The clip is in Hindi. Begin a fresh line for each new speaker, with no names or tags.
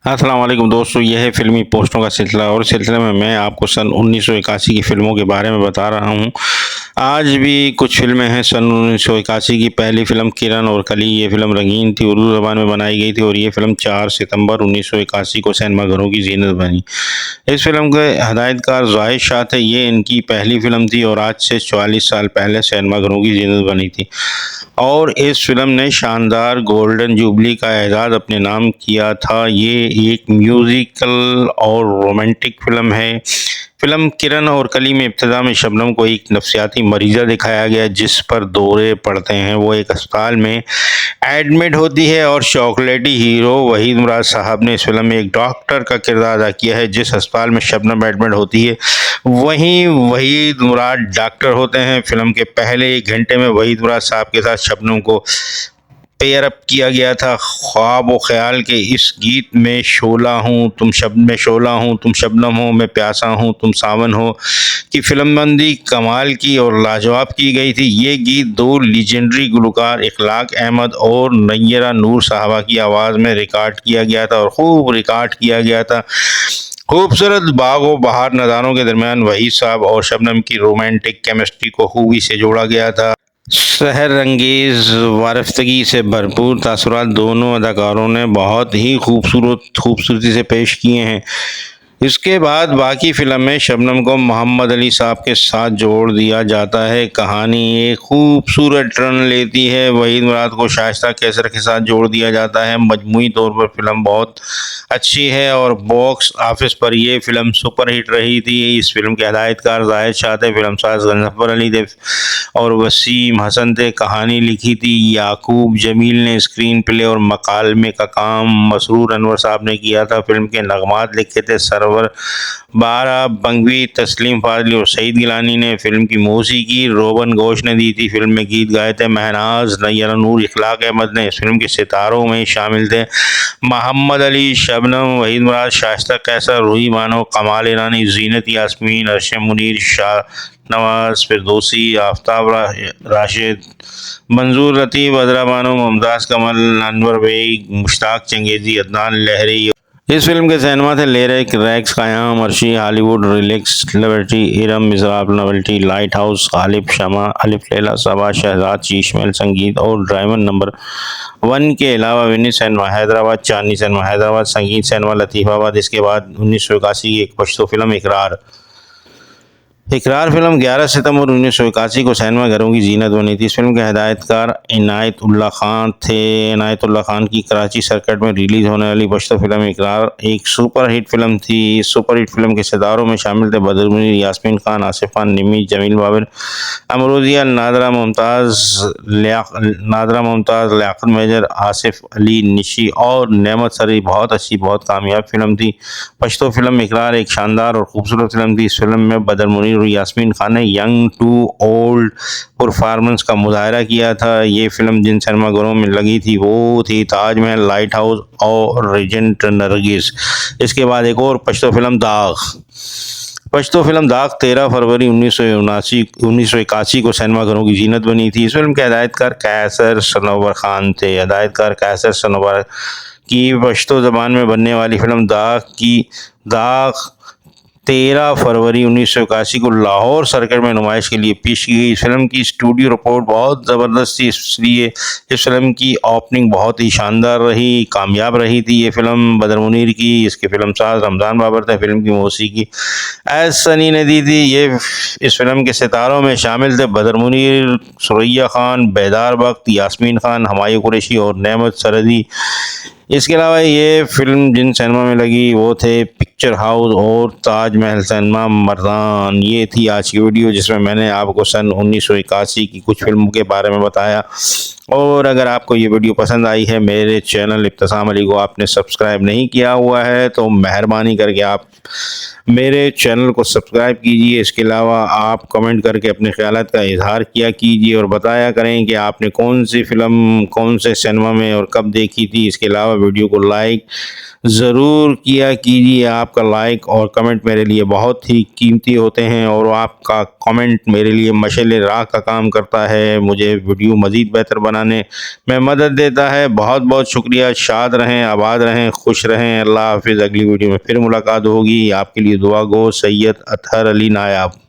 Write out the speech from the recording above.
अस्सलाम वालेकुम दोस्तों, यह है फ़िल्मी पोस्टों का सिलसिला और इस सिलसिले में मैं आपको सन 1981 की फ़िल्मों के बारे में बता रहा हूँ। आज भी कुछ फ़िल्में हैं। सन 1981 की पहली फ़िल्म किरण और कली, ये फ़िल्म रंगीन थी, उर्दू ज़बान में बनाई गई थी और ये फ़िल्म 4 सितंबर 1981 को सिनेमाघरों की ज़ीनत बनी। इस फ़िल्म के हदायतकार ज़ाहिद शाह थे। ये इनकी पहली फ़िल्म थी और आज से 44 साल पहले सिनेमाघरों की ज़ीनत बनी थी और इस फ़िल्म ने शानदार गोल्डन जुबली का एजाज़ अपने नाम किया था। ये एक म्यूज़िकल और रोमांटिक फ़िल्म है। फ़िल्म किरण और कली में इब्तिदा में शबनम को एक नफसियाती मरीज़ा दिखाया गया जिस पर दौरे पड़ते हैं। वो एक अस्पताल में एडमिट होती है और चॉकलेटी हीरो वहीद मुराद साहब ने इस फिल्म में एक डॉक्टर का किरदार अदा किया है। जिस अस्पताल में शबनम एडमिट होती है वहीं वहीद मुराद डॉक्टर होते हैं। फिल्म के पहले 1 घंटे में वहीद मुराद साहब के साथ शबनम को पेयर अप किया गया था। ख्वाब व ख्याल के इस गीत में शोला हूँ तुम शबनम हो, मैं प्यासा हूँ तुम सावन हो की फिल्मबंदी कमाल की और लाजवाब की गई थी। ये गीत 2 लीजेंडरी गुलकार इखलाक अहमद और नय्यरा नूर साहबा की आवाज़ में रिकॉर्ड किया गया था और खूब रिकॉर्ड किया गया था। खूबसूरत बाग व बहार नज़ारों के दरमियान वहीद साहब और शबनम की रोमांटिक केमिस्ट्री को खूबी से जोड़ा गया था। शहर अंगेज़ वारफ्तगी से भरपूर तासुरात दोनों अदाकारों ने बहुत ही खूबसूरती से पेश किए हैं। इसके बाद बाकी फ़िल्म में शबनम को मोहम्मद अली साहब के साथ जोड़ दिया जाता है। कहानी एक खूबसूरत टर्न लेती है। वहीद मुराद को शाइस्ता कैसर के साथ जोड़ दिया जाता है। मजमूई तौर पर फ़िल्म बहुत अच्छी है और बॉक्स ऑफिस पर यह फ़िल्म सुपरहिट रही थी। इस फिल्म के हदायतकार ज़ाहिद शाह थे, फिल्मसाज गंजफ्फर अली थे और वसीम हसन थे। कहानी लिखी थी याकूब जमील ने। स्क्रीन प्ले और मकालमे का काम मसरूर अनवर साहब ने किया था। फिल्म के नगमात लिखे थे सरवर बारा बंगवी, तस्लीम फाजली और सईद गिलानी ने। फिल्म की मौसीकी रोबन घोष ने दी थी। फिल्म में गीत गाए थे महनाज, नय्यरा नूर, इखलाक अहमद ने। इस फिल्म के सितारों में शामिल थे मोहम्मद अली, शबनम, वहीद मुराद, शाइस्ता कैसर, रूही बानो, कमाल ईरानी, जीनत यास्मीन, अर्शम मुनीर, शाह नवाज, फिरदौसी, आफ्ताब राशिद, मंजूर लतीफ़, अदरा बानो, मुमताज़ कमल, अनवर बेग, मुश्ताक चंगेज़ी, अदनान लहरी। इस फिल्म के सिनेमा थे Lyric, Rex, Qayam, Arshi, Hollywood, Relax, Liberty, Iram, Mizrab, Novelty, Lighthouse, Ghalib, Shama, Alif Laila, सबा, शहजाद, शीशमहल, संगीत और ड्राइवर नंबर 1 के अलावा वेनिस सिनेमा हैदराबाद, चांदनी सिनेमा हैदराबाद, संगीत सिनेमा लतीफ़ाबाद। इसके बाद 1981 की एक पश्तो फिल्म इकरार फिल्म 11 सितंबर 1981 को सिनेमाघरों की जीनत बनी थी। इस फिल्म के हदायतकार इनायतुल्लाह खान थे। इनायतुल्लाह खान की कराची सर्किट में रिलीज़ होने वाली पश्तो फिल्म इकरार एक सुपरहिट फिल्म थी। इस सुपरहिट फिल्म के सितारों में शामिल थे बदर मुनीर, यास्मीन खान, आसिफ खान, निमी, जमील बाबर, अमरोजिया, नादरा मुमताज़, लियाकत मेजर, आसिफ अली निशी और नेमत सरी। बहुत अच्छी, बहुत कामयाब फिल्म थी। पश्तो फिल्म इकरार एक शानदार और खूबसूरत फिल्म थी। इस फिल्म में बदर मुनीर और यास्मीन खान ने यंग टू ओल्ड परफॉर्मेंस का मुजाहरा किया था। ये फिल्म जिन सिनेमाघरों में लगी थी वो थी ताजमहल, लाइट हाउस और रेजेंट नरगिस। इसके बाद एक और पश्तो फिल्म दाग 13 फरवरी 1981 को सिनेमाघरों की जीनत बनी थी। इस फिल्म के हदायतकार कैसर सनोवर खान थे। हदायतकार कैसर सनोवर की पश्तो ज़बान में बनने वाली फिल्म दाग 13 फरवरी 1981 को लाहौर सर्किट में नुमाइश के लिए पेश की गई। इस फिल्म की स्टूडियो रिपोर्ट बहुत ज़बरदस्त थी, इसलिए इस फिल्म की ओपनिंग बहुत ही शानदार रही, कामयाब रही थी। ये फिल्म बदर मुनीर की, इसके फिल्मसाज रमज़ान बाबर थे। फिल्म की मौसीकी एस सनी ने दी थी। इस फिल्म के सितारों में शामिल थे बदर मुनीर, सुरैया खान, बेदार बख्त, यास्मीन खान, हमायूं कुरैशी और नेमत सरदी। इसके अलावा ये फिल्म जिन सिनेमा में लगी वो थे पिक्चर हाउस और ताजमहल सिनेमा मर्दान। ये थी आज की वीडियो जिसमें मैंने आपको सन 1981 की कुछ फिल्मों के बारे में बताया। और अगर आपको ये वीडियो पसंद आई है, मेरे चैनल इब्तिसाम अली को आपने सब्सक्राइब नहीं किया हुआ है तो मेहरबानी करके आप मेरे चैनल को सब्सक्राइब कीजिए। इसके अलावा आप कमेंट करके अपने ख्यालात का इजहार किया कीजिए और बताया करें कि आपने कौन सी फ़िल्म कौन से सिनेमा में और कब देखी थी। इसके अलावा वीडियो को लाइक ज़रूर किया कीजिए। आपका लाइक और कमेंट मेरे लिए बहुत ही कीमती होते हैं और आपका कमेंट मेरे लिए मशाल राह का काम करता है, मुझे वीडियो मज़ीद बेहतर बनाने में मदद देता है। बहुत बहुत शुक्रिया। शाद रहें, आबाद रहें, खुश रहें। अल्लाह हाफ़िज़। अगली वीडियो में फिर मुलाकात होगी। आपके लिए दुआ गो सैयद अतहर अली नायाब।